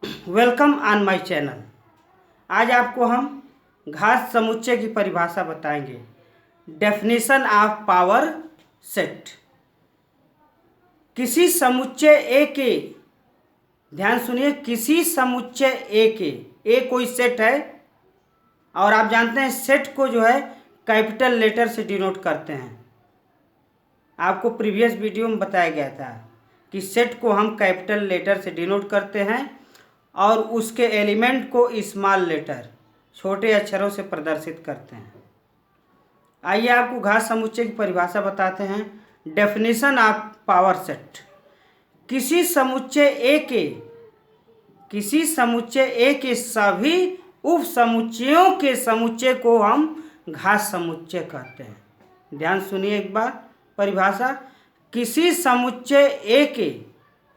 Welcome on my channel. आज आपको हम घात समुच्चय की परिभाषा बताएंगे। Definition of power set. किसी समुच्चय ए के, ध्यान सुनिए, किसी समुच्चय ए के, ए कोई सेट है और आप जानते हैं सेट को जो है कैपिटल लेटर से डिनोट करते हैं। आपको प्रीवियस वीडियो में बताया गया था कि सेट को हम कैपिटल लेटर से डिनोट करते हैं और उसके एलिमेंट को स्मॉल लेटर, छोटे अक्षरों से प्रदर्शित करते हैं। आइए आपको घात समुच्चय की परिभाषा बताते हैं। Definition of power set. किसी समुच्चय ए के सभी उप समुच्चयों के समुच्चय को हम घात समुच्चय कहते हैं। ध्यान सुनिए एक बार परिभाषा। किसी समुच्चय ए के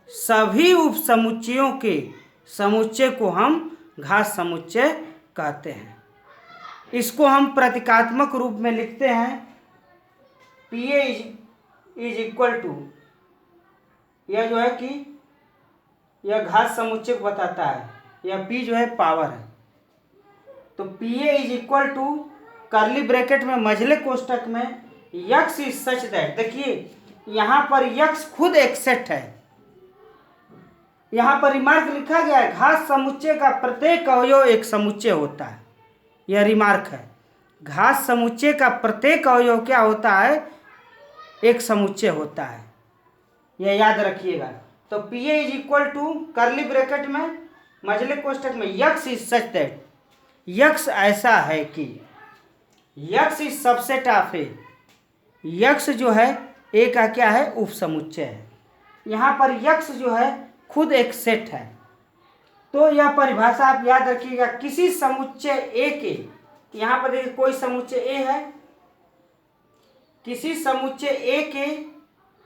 सभी उप समुच्चयों के समुच्चय को हम घात समुच्चय कहते हैं। इसको हम प्रतीकात्मक रूप में लिखते हैं। PA इज इक्वल टू, यह जो है कि यह घात समुच्चय को बताता है, यह P जो है पावर है। तो PA is equal to curly bracket में मझले कोष्टक में यक्स इज सच दैट, देखिए यहाँ पर यक्स खुद एक सेट है। यहाँ पर रिमार्क लिखा गया है घात समुच्चय का प्रत्येक अवयव एक समुच्चय होता है। यह रिमार्क है, घात समुच्चय का प्रत्येक अवयव क्या होता है? एक समुच्चय होता है। यह याद रखिएगा। तो PA is equal to curly bracket में मझले कोष्टक में x is such that, X ऐसा है कि, X is subset of A, X जो है ए का क्या है? उप समुच्चय है। यहाँ पर यक्स जो है खुद एक सेट है। तो यह परिभाषा आप याद रखिएगा। किसी समुच्चय ए के, यहाँ पर देखिए कोई समुच्चय ए है, किसी समुच्चय ए के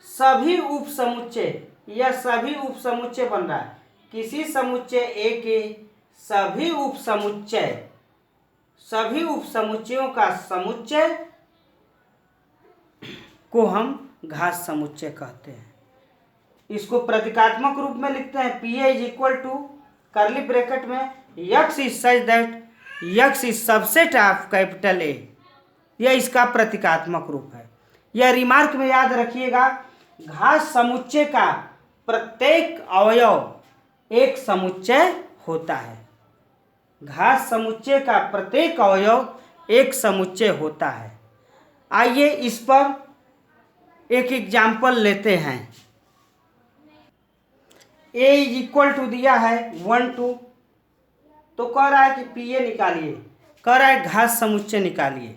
सभी उप समुच्चय, यह सभी उप समुच्चय बन रहा है। किसी समुच्चय ए के सभी उप समुच्चय, सभी उप समुच्चयों का समुच्चय को हम घात समुच्चय कहते हैं। इसको प्रतीकात्मक रूप में लिखते हैं। PA is equal to curly bracket में x is such that, x is subset of capital A. यह इसका प्रतीकात्मक रूप है। यह रिमार्क में याद रखिएगा, घात समुच्चय का प्रत्येक अवयव एक समुच्चय होता है। घात समुच्चय का प्रत्येक अवयव एक समुच्चय होता है। आइए इस पर एक एग्जाम्पल लेते हैं। A इज इक्वल टू दिया है 1 2, तो कह रहा है कि PA निकालिए, कह रहा है घात समुच्चय निकालिए।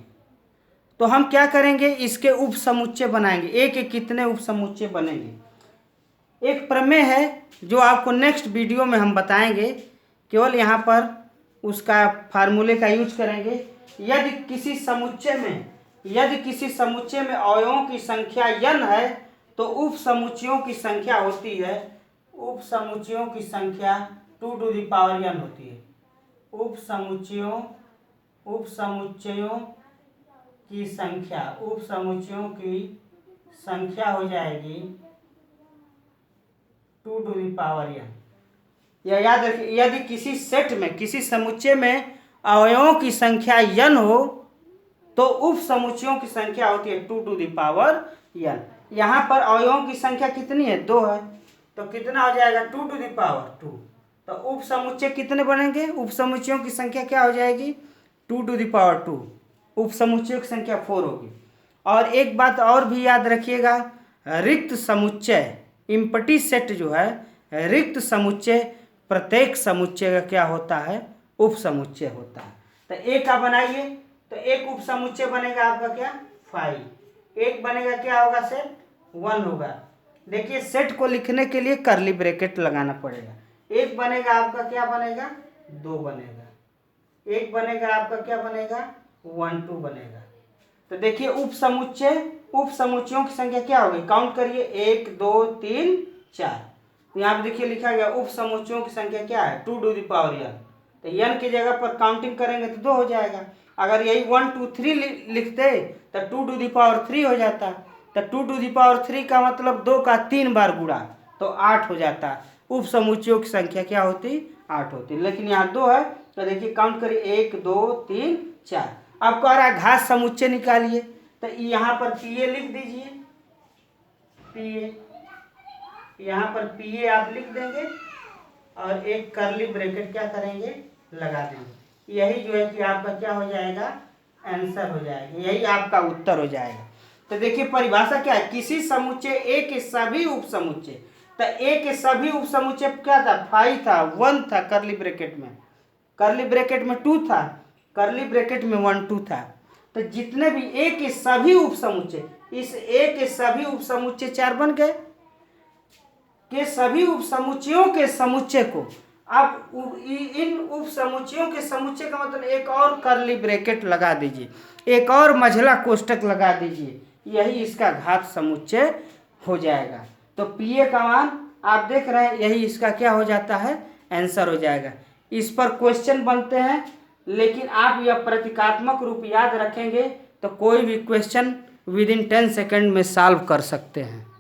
तो हम क्या करेंगे? इसके उप समुच्चय बनाएंगे। A के कितने उप समुच्चय बनेंगे? एक प्रमेय है जो आपको नेक्स्ट वीडियो में हम बताएंगे। केवल यहाँ पर उसका फार्मूले का यूज करेंगे। यदि किसी समुच्चय में अवयवों की संख्या n है तो उप समुच्चयों की संख्या होती है, उप समुच्चयों की संख्या 2 टू द पावर n होती है। उप समुच्चयों की संख्या हो जाएगी 2 टू द पावर n। यह याद रखिए, यदि किसी सेट में, किसी समुच्चय में अवयवों की संख्या n हो तो उप समुच्चयों की संख्या होती है 2 टू द पावर n। यहाँ पर अवयवों की संख्या कितनी है? 2 है, तो कितना हो जाएगा? 2 टू द पावर 2। तो उप समुच्चय कितने बनेंगे? उप समुच्चयों की संख्या क्या हो जाएगी? 2 टू द पावर 2। उप समुच्चयों की संख्या 4 होगी। और एक बात और भी याद रखिएगा, रिक्त समुच्चय, इम्पटी सेट जो है, रिक्त समुच्चय प्रत्येक समुच्चय का क्या होता है? उप समुच्चय होता है। तो एक का बनाइए, तो एक उप समुच्चय बनेगा आपका क्या? 5। एक बनेगा क्या होगा? सेट 1 होगा। देखिए सेट को लिखने के लिए कर्ली ब्रैकेट लगाना पड़ेगा। एक बनेगा आपका क्या बनेगा? 2 बनेगा। एक बनेगा आपका क्या बनेगा? 1 2 बनेगा। तो देखिए उप समुच्चयों की संख्या क्या होगी? काउंट करिए, 1 2 3 4। तो यहाँ पे देखिए लिखा गया उप समुच्चयों की संख्या क्या है? 2 टू द पावर n। तो n की जगह पर काउंटिंग करेंगे तो 2 हो जाएगा। अगर यही 1 2 3 लिखते तो 2 टू द पावर 3 हो जाता। तो 2 टू द पावर 3 का मतलब 2 का 3 बार गुणा, तो 8 हो जाता। उप समुच्चयों की संख्या क्या होती? 8 होती है, लेकिन यहाँ 2 है तो देखिए काउंट करिए 1 2 3 4। अब कह रहा है घात समुच्चय निकालिए, तो यहाँ पर पीए लिख दीजिए, पीए, यहाँ पर पीए आप लिख देंगे और एक कर्ली ब्रैकेट क्या करेंगे, लगा देंगे। यही जो है कि आपका क्या हो जाएगा, आंसर हो जाएगा, यही आपका उत्तर हो जाएगा। तो देखिए परिभाषा क्या है, किसी समुच्चय ए के सभी उप समुच्चय, तो ए के सभी उप समुच्चय क्या था, 5 था, 1 था कर्ली ब्रैकेट में, कर्ली ब्रैकेट में 2 था, कर्ली ब्रैकेट में 1 2 था। तो जितने भी ए के सभी उप समुच्चय, इस ए के सभी उप समुच्चय 4 बन गए, के सभी उप समुच्चयों के समुच्चय को, अब इन उप समुच्चयों के समुच्चय का मतलब एक और कर्ली ब्रैकेट लगा दीजिए, एक और मझला कोष्टक लगा दीजिए, यही इसका घात समुच्चय हो जाएगा। तो पीए का मान आप देख रहे हैं, यही इसका क्या हो जाता है, आंसर हो जाएगा। इस पर क्वेश्चन बनते हैं, लेकिन आप यह प्रतीकात्मक रूप याद रखेंगे तो कोई भी क्वेश्चन विद इन 10 सेकंड में सॉल्व कर सकते हैं।